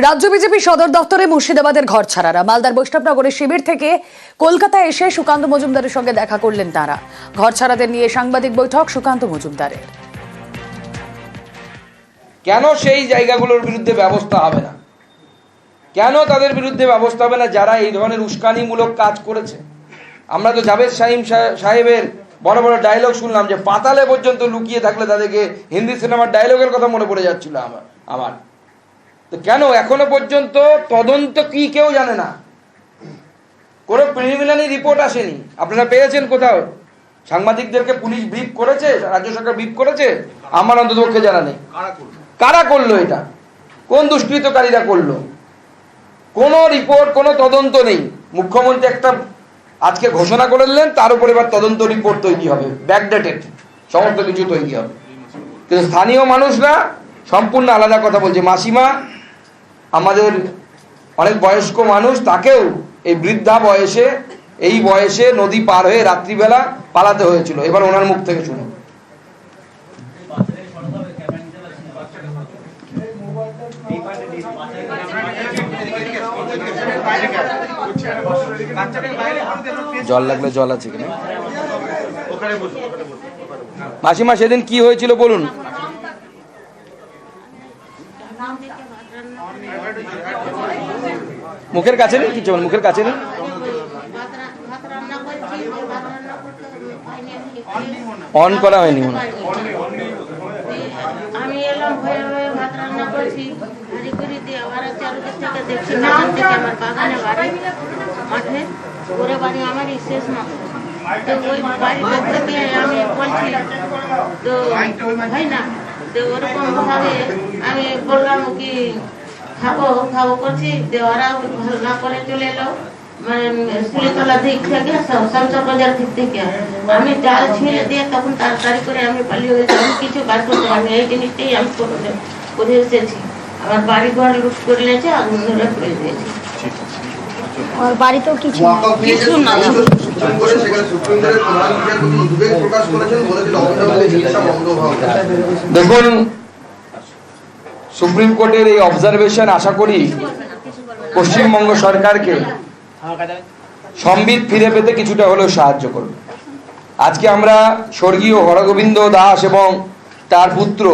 রাজ্য বিজেপি সদর দফতরে মুর্শিদাবাদের ঘরছাড়ারা মালদার বৈষ্ণবনগরের শিবির থেকে কলকাতায় এসে সুকান্ত মজুমদারের সঙ্গে দেখা করলেন তারা। ঘরছাড়াদের নিয়ে সাংবাদিক বৈঠক সুকান্ত মজুমদারের। কেন সেই জায়গাগুলোর বিরুদ্ধে ব্যবস্থা হবে না, কেন তাদের বিরুদ্ধে ব্যবস্থা হবে না যারা এই ধরনের উস্কানিমূলক কাজ করেছে? আমরা তো জাভেদ সাহেবের বড় বড় ডায়লগ শুনলাম যে পাতালে পর্যন্ত লুকিয়ে থাকলে তাদেরকে হিন্দি সিনেমার ডায়লগের কথা মনে পড়ে যাচ্ছিল আমার। তো কেন এখনো পর্যন্ত তদন্ত কি কেউ জানে না? কোনো প্রিলিমিনারি রিপোর্ট আসেনি। আপনারা পেয়েছেন কোথাও? সাংবাদিকদেরকে পুলিশ ব্রিফ করেছে, রাজ্য সরকার ব্রিফ করেছে? আমার অন্ততপক্ষে জানা নেই। কারা করলো এটা? কোন দুষ্কৃতকারীরা করলো? কোনো রিপোর্ট, কোনো তদন্ত নেই। মুখ্যমন্ত্রী একটা আজকে ঘোষণা করে দিলেন, তার উপর এবার তদন্ত রিপোর্ট তৈরি হবে, ব্যাকডেটেড সমস্ত কিছু তৈরি হবে। কিন্তু স্থানীয় মানুষরা সম্পূর্ণ আলাদা কথা বলছে। মাসিমা আমাদের অনেক বয়স্ক মানুষ, তাকেও এই বৃদ্ধা বয়সে, এই বয়সে নদী পার হয়ে রাত্রিবেলা পালাতে হয়েছিল। এবার ওনার মুখ থেকে শুনুন। জল লাগলে জল আছে কিনা? মাসিমা সেদিন কি হয়েছিল বলুন। মুখের কাছে নেই কিছু, মুখের কাছে নেই। অন করা হয়নি মনে হয়। আমি এলাম হয়ে হয়ে ভাত রান্না করছি, হাঁড়ি করে দিয়ে আবার চারুদিক থেকে দেখছি না, দেখি আমার বাগানে বাড়ি মাঠে ওরে বাড়ি আমারই শেষ মাত্র। তো ওই বাড়িটা থেকে আমি বলছি তো হয় না, তো ওরকম ভাবে আমি বললাম কি খাবো খাবো করছি, ওরা ভালো না করে চলে এলো সুলিতলা দিক থেকে, শামসা বাজার দিক থেকে। আমি জাল ছিঁড়ে দিয়ে তখন তাড়াতাড়ি করে আমি পালিয়ে গেছি। আমি কিছু বার করতে পারিনি, এই জিনিসটাই আমি করে এসেছি। আমার বাড়ি ঘর লুট করে নিয়েছে, আগুন ধরে করে দিয়েছি। আর বাড়িতেও কিছু না। দেখুন, সুপ্রিম কোর্টের এই অবজারভেশন আশা করি পশ্চিমবঙ্গ সরকারকে সম্বিত ফিরে পেতে কিছুটা হলেও সাহায্য করবে। আজকে আমরা স্বর্গীয় হরগোবিন্দ দাস এবং তার পুত্র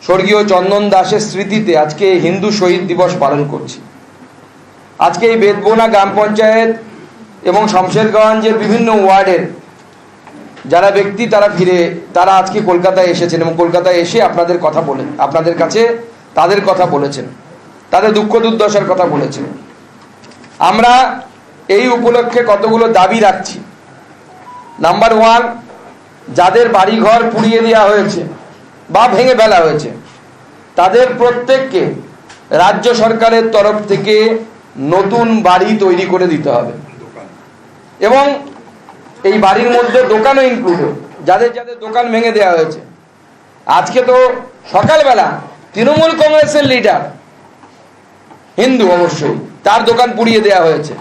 স্বর্গীয় চন্দন দাসের স্মৃতিতে আজকে হিন্দু শহীদ দিবস পালন করছি। আজকে এই বেদবোনা গ্রাম পঞ্চায়েত এবং শমশেরগঞ্জের বিভিন্ন ওয়ার্ডের যারা ব্যক্তি তারা আজকে কলকাতায় এসেছেন এবং কলকাতায় এসে আপনাদের কথা বলেন, আপনাদের কাছে তাদের কথা বলেছেন, তাদের দুঃখ দুর্দশার কথা বলেছেন। আমরা এই উপলক্ষে কতগুলো দাবি রাখছি। নাম্বার 1, যাদের বাড়িঘর পুড়িয়ে দেওয়া হয়েছে বা ভেঙে ফেলা হয়েছে তাদের প্রত্যেককে রাজ্য সরকারের তরফ থেকে নতুন বাড়ি তৈরি করে দিতে হবে এবং এই বাড়ির মধ্যে দোকানও ইনক্লুডেড। যাদের যাদের দোকান ভেঙে দেওয়া হয়েছে, আজকে তো সকালবেলা তৃণমূল কংগ্রেসের লিডার, হিন্দু অবশ্যই, তার দোকান পুড়িয়ে দেওয়া হয়েছে।